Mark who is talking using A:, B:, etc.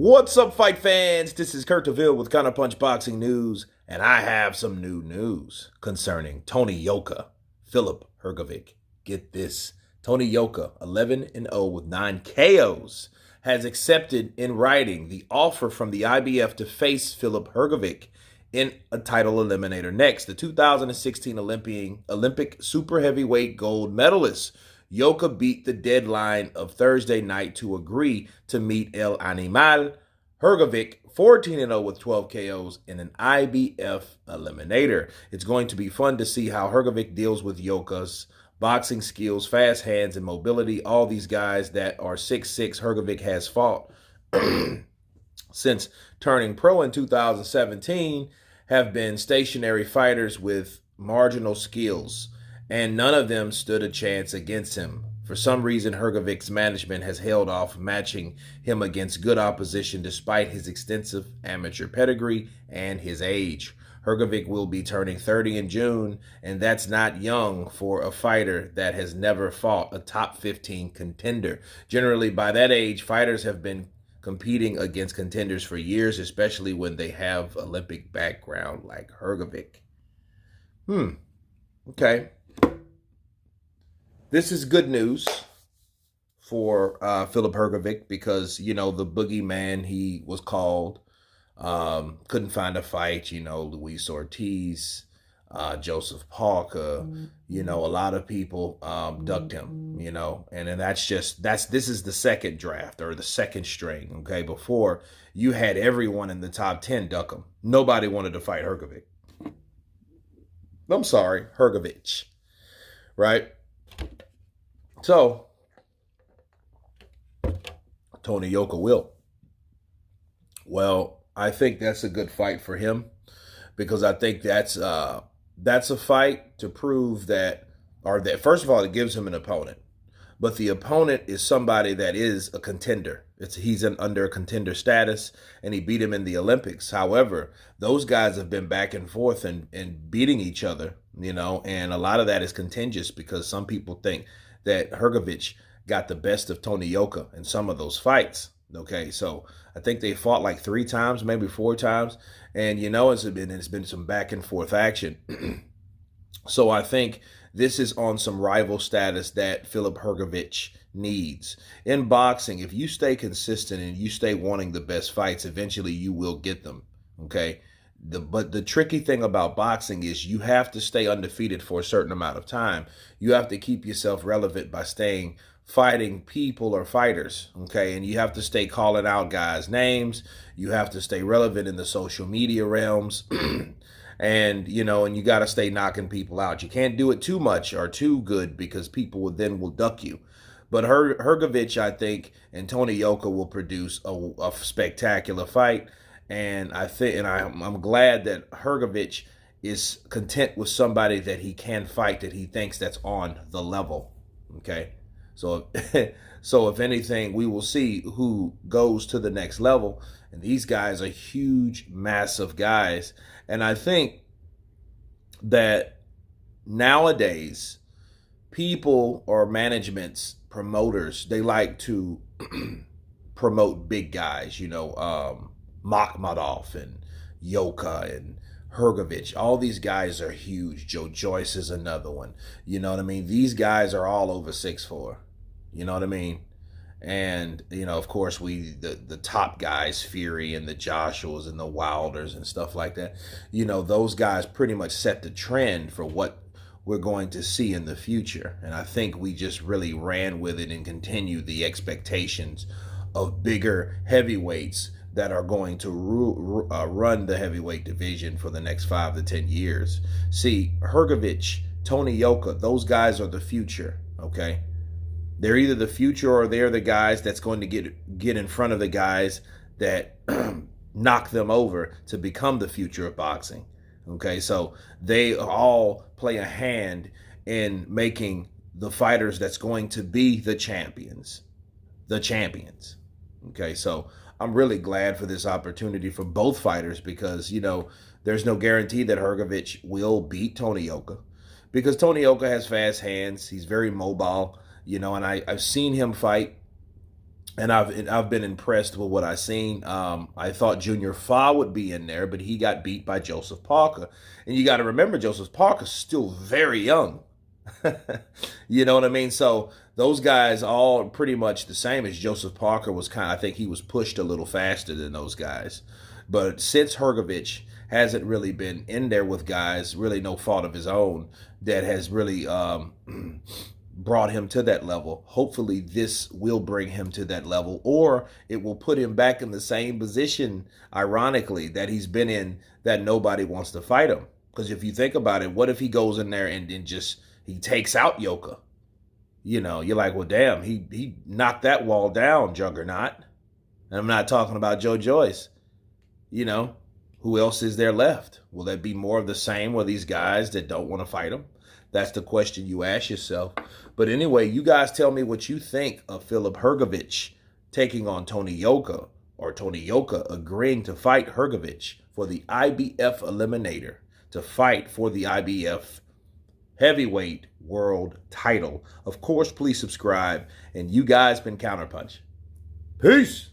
A: What's up, fight fans? This is Kurt DeVille with Counterpunch Boxing News, and I have some new news concerning Tony Yoka, Filip Hrgovic. Get this. Tony Yoka, 11-0 with 9 KOs, has accepted in writing the offer from the IBF to face Filip Hrgovic in a title eliminator next. The 2016 Olympic super heavyweight gold medalist Yoka beat the deadline of Thursday night to agree to meet El Animal Hrgovic, 14-0 with 12 KOs in an IBF eliminator. It's going to be fun to see how Hrgovic deals with Yoka's boxing skills, fast hands, and mobility. All these guys that are 6'6", Hrgovic has fought since turning pro in 2017 have been stationary fighters with marginal skills, and none of them stood a chance against him. For some reason, Hrgovic's management has held off matching him against good opposition despite his extensive amateur pedigree and his age. Hrgovic will be turning 30 in June, and that's not young for a fighter that has never fought a top 15 contender. Generally, by that age, fighters have been competing against contenders for years, especially when they have Olympic background like Hrgovic. Okay. This is good news for Filip Hrgovic because, you know, the boogeyman he was called, couldn't find a fight, you know, Luis Ortiz, Joseph Parker, you know, a lot of people ducked him, you know, and then this is the second draft or the second string, okay? Before, you had everyone in the top 10 duck him. Nobody wanted to fight Hrgovic. I'm sorry, Hrgovic, right? So, Tony Yoka will. Well, I think that's a good fight for him because I think that's a fight to prove that first of all, it gives him an opponent. But the opponent is somebody that is a contender. He's under a contender status, and he beat him in the Olympics. However, those guys have been back and forth and beating each other, you know, and a lot of that is contingent because some people think that Hrgovic got the best of Tony Yoka in some of those fights. Okay, so I think they fought like 3 times, maybe 4 times, and you know it's been some back and forth action. So I think this is on some rival status that Filip Hrgovic needs. In boxing, if you stay consistent and you stay wanting the best fights, eventually you will get them, okay? But the tricky thing about boxing is you have to stay undefeated for a certain amount of time. You have to keep yourself relevant by fighting people or fighters, okay? And you have to stay calling out guys' names. You have to stay relevant in the social media realms. And, you know, and you got to stay knocking people out. You can't do it too much or too good because people will duck you. But Hrgovic, I think, and Tony Yoka will produce a spectacular fight. And I'm glad that Hrgovic is content with somebody that he can fight, that he thinks that's on the level. Okay, so if anything, we will see who goes to the next level. And these guys are huge, massive guys. And I think that nowadays, people or managements, promoters, they like to promote big guys, you know, Makhmadov and Yoka and Hrgovic. All these guys are huge. Joe Joyce is another one. You know what I mean? These guys are all over 6'4". You know what I mean? And, you know, of course, the top guys, Fury and the Joshuas and the Wilders and stuff like that, you know, those guys pretty much set the trend for what we're going to see in the future. And I think we just really ran with it and continued the expectations of bigger heavyweights that are going to run the heavyweight division for the next 5 to 10 years. See, Hrgovic, Tony Yoka, those guys are the future, okay? They're either the future or they're the guys that's going to get in front of the guys that knock them over to become the future of boxing. Okay, so they all play a hand in making the fighters that's going to be the champions. Okay, so I'm really glad for this opportunity for both fighters because, you know, there's no guarantee that Hrgovic will beat Tony Yoka because Tony Yoka has fast hands. He's very mobile. You know, and I've seen him fight and I've been impressed with what I've seen. I thought Junior Fa would be in there, but he got beat by Joseph Parker. And you got to remember, Joseph Parker's still very young. You know what I mean? So those guys all pretty much the same as Joseph Parker was I think he was pushed a little faster than those guys. But since Hrgovic hasn't really been in there with guys, really no fault of his own, that has really brought him to that level. Hopefully this will bring him to that level, or it will put him back in the same position, ironically, that he's been in, that nobody wants to fight him. Because if you think about it, what if he goes in there and then just he takes out Yoka? You know, you're like, well, damn, he knocked that wall down, Juggernaut. And I'm not talking about Joe Joyce. You know, who else is there left? Will that be more of the same with these guys that don't want to fight him? That's the question you ask yourself. But anyway, you guys tell me what you think of Filip Hrgovic taking on Tony Yoka, or Tony Yoka agreeing to fight Hrgovic for the IBF Eliminator, to fight for the IBF Heavyweight World title. Of course, please subscribe. And you guys been Counterpunch. Peace.